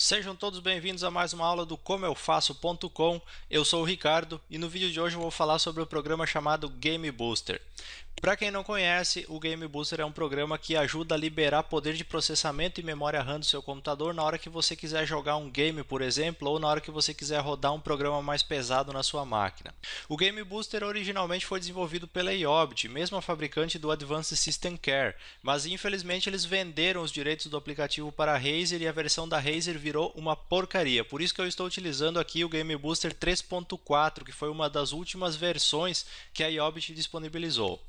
Sejam todos bem-vindos a mais uma aula do comeeufaço.com. Eu sou o Ricardo e no vídeo de hoje eu vou falar sobre o programa chamado Game Booster. Para quem não conhece, o Game Booster é um programa que ajuda a liberar poder de processamento e memória RAM do seu computador na hora que você quiser jogar um game, por exemplo, ou na hora que você quiser rodar um programa mais pesado na sua máquina. O Game Booster originalmente foi desenvolvido pela Iobit, mesma fabricante do Advanced System Care, mas infelizmente eles venderam os direitos do aplicativo para a Razer e a versão da Razer virou uma porcaria. Por isso que eu estou utilizando aqui o Game Booster 3.4, que foi uma das últimas versões que a Iobit disponibilizou.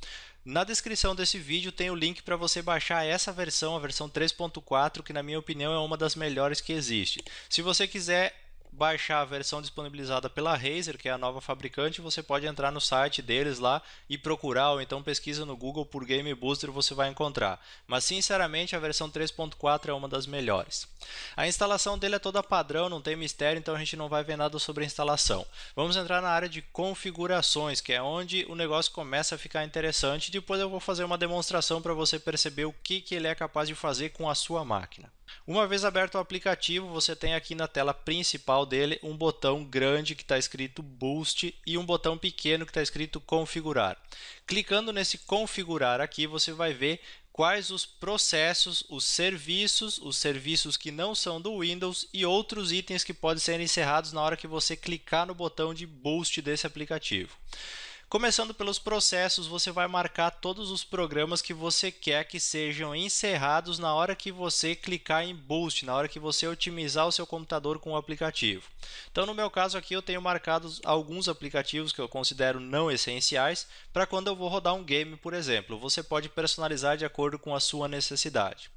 Na descrição desse vídeo tem o link para você baixar essa versão, a versão 3.4, que na minha opinião é uma das melhores que existe. Se você quiser baixar a versão disponibilizada pela Razer, que é a nova fabricante, você pode entrar no site deles lá e procurar, ou então pesquisa no Google por Game Booster, você vai encontrar. Mas sinceramente a versão 3.4 é uma das melhores. A instalação dele é toda padrão, não tem mistério, então a gente não vai ver nada sobre a instalação. Vamos entrar na área de configurações, que é onde o negócio começa a ficar interessante. Depois eu vou fazer uma demonstração para você perceber o que ele é capaz de fazer com a sua máquina. Uma vez aberto o aplicativo, você tem aqui na tela principal dele um botão grande que está escrito Boost e um botão pequeno que está escrito Configurar. Clicando nesse Configurar aqui, você vai ver quais os processos, os serviços que não são do Windows e outros itens que podem ser encerrados na hora que você clicar no botão de Boost desse aplicativo. Começando pelos processos, você vai marcar todos os programas que você quer que sejam encerrados na hora que você clicar em Boost, na hora que você otimizar o seu computador com o aplicativo. Então, no meu caso aqui, eu tenho marcado alguns aplicativos que eu considero não essenciais para quando eu vou rodar um game, por exemplo. Você pode personalizar de acordo com a sua necessidade.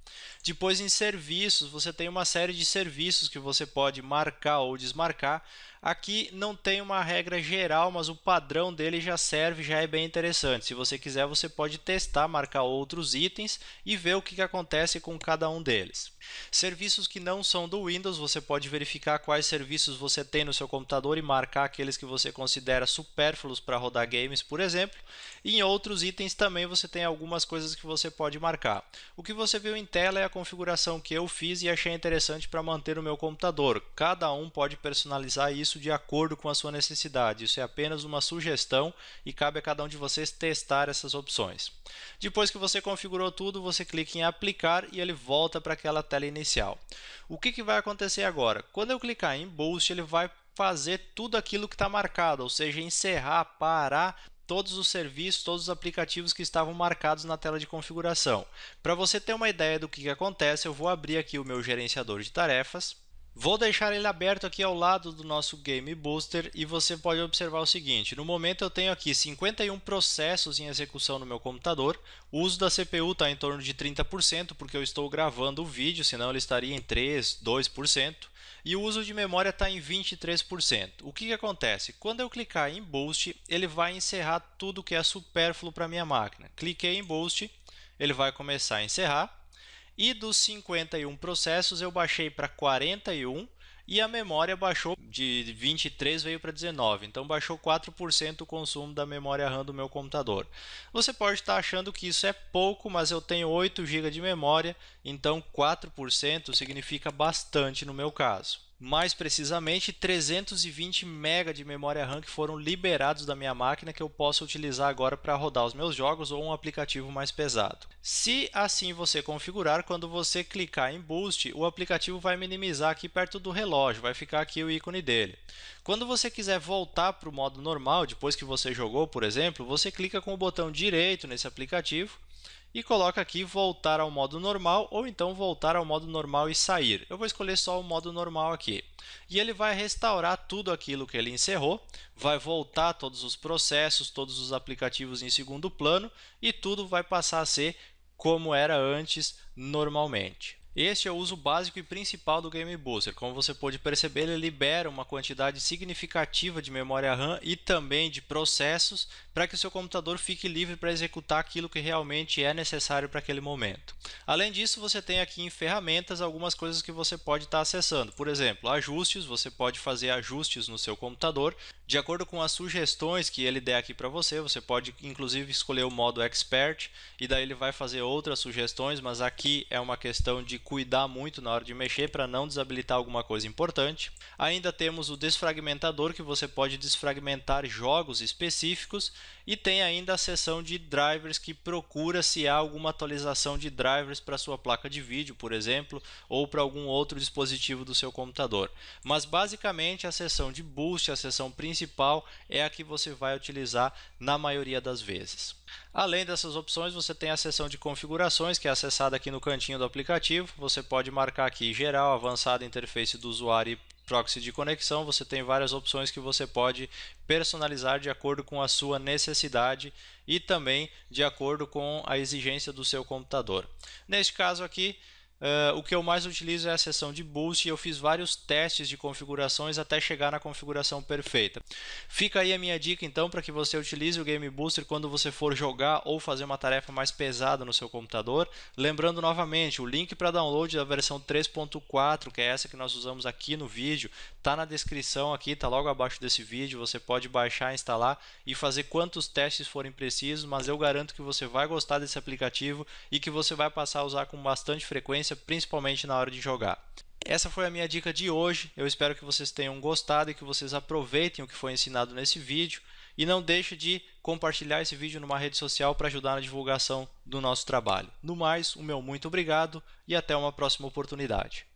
Depois, em serviços, você tem uma série de serviços que você pode marcar ou desmarcar. Aqui não tem uma regra geral, mas o padrão dele já serve, já é bem interessante. Se você quiser, você pode testar, marcar outros itens e ver o que acontece com cada um deles. Serviços que não são do Windows, você pode verificar quais serviços você tem no seu computador e marcar aqueles que você considera supérfluos para rodar games, por exemplo. E em outros itens também você tem algumas coisas que você pode marcar. O que você viu em tela é a configuração que eu fiz e achei interessante para manter o meu computador. Cada um pode personalizar isso de acordo com a sua necessidade. Isso é apenas uma sugestão e cabe a cada um de vocês testar essas opções. Depois que você configurou tudo, você clica em aplicar e ele volta para aquela tela inicial. O que vai acontecer agora? Quando eu clicar em Boost, ele vai fazer tudo aquilo que está marcado, ou seja, encerrar, parar todos os serviços, todos os aplicativos que estavam marcados na tela de configuração. Para você ter uma ideia do que acontece, eu vou abrir aqui o meu gerenciador de tarefas. Vou deixar ele aberto aqui ao lado do nosso Game Booster e você pode observar o seguinte: no momento eu tenho aqui 51 processos em execução no meu computador, o uso da CPU está em torno de 30%, porque eu estou gravando o vídeo, senão ele estaria em 3%, 2%, e o uso de memória está em 23%. O que acontece? Quando eu clicar em Boost, ele vai encerrar tudo que é supérfluo para a minha máquina. Cliquei em Boost, ele vai começar a encerrar. E dos 51 processos eu baixei para 41 e a memória baixou de 23 veio para 19, então baixou 4% o consumo da memória RAM do meu computador. Você pode estar achando que isso é pouco, mas eu tenho 8 GB de memória, então 4% significa bastante no meu caso. Mais precisamente, 320 MB de memória RAM que foram liberados da minha máquina que eu posso utilizar agora para rodar os meus jogos ou um aplicativo mais pesado. Se assim você configurar, quando você clicar em Boost, o aplicativo vai minimizar aqui perto do relógio, vai ficar aqui o ícone dele. Quando você quiser voltar para o modo normal, depois que você jogou, por exemplo, você clica com o botão direito nesse aplicativo e coloca aqui voltar ao modo normal ou então voltar ao modo normal e sair. Eu vou escolher só o modo normal aqui. E ele vai restaurar tudo aquilo que ele encerrou, vai voltar todos os processos, todos os aplicativos em segundo plano e tudo vai passar a ser como era antes normalmente. Este é o uso básico e principal do Game Booster. Como você pode perceber, ele libera uma quantidade significativa de memória RAM e também de processos para que o seu computador fique livre para executar aquilo que realmente é necessário para aquele momento. Além disso, você tem aqui em ferramentas algumas coisas que você pode estar acessando. Por exemplo, ajustes, você pode fazer ajustes no seu computador. De acordo com as sugestões que ele der aqui para você, você pode inclusive escolher o modo Expert e daí ele vai fazer outras sugestões, mas aqui é uma questão de cuidar muito na hora de mexer para não desabilitar alguma coisa importante. Ainda temos o desfragmentador, que você pode desfragmentar jogos específicos, e tem ainda a seção de drivers, que procura se há alguma atualização de drivers para sua placa de vídeo, por exemplo, ou para algum outro dispositivo do seu computador. Mas basicamente a seção de boost, a seção principal, é a que você vai utilizar na maioria das vezes. Além dessas opções, você tem a seção de configurações, que é acessada aqui no cantinho do aplicativo. Você pode marcar aqui geral, avançada, interface do usuário e proxy de conexão. Você tem várias opções que você pode personalizar de acordo com a sua necessidade e também de acordo com a exigência do seu computador. Neste caso aqui, o que eu mais utilizo é a seção de boost, e eu fiz vários testes de configurações até chegar na configuração perfeita. Fica aí a minha dica então para que você utilize o Game Booster quando você for jogar ou fazer uma tarefa mais pesada no seu computador. Lembrando novamente, o link para download da versão 3.4, que é essa que nós usamos aqui no vídeo, está na descrição aqui, está logo abaixo desse vídeo. Você pode baixar, instalar e fazer quantos testes forem precisos, mas eu garanto que você vai gostar desse aplicativo e que você vai passar a usar com bastante frequência, principalmente na hora de jogar. Essa foi a minha dica de hoje. Eu espero que vocês tenham gostado e que vocês aproveitem o que foi ensinado nesse vídeo. E não deixe de compartilhar esse vídeo numa rede social para ajudar na divulgação do nosso trabalho. No mais, o meu muito obrigado e até uma próxima oportunidade.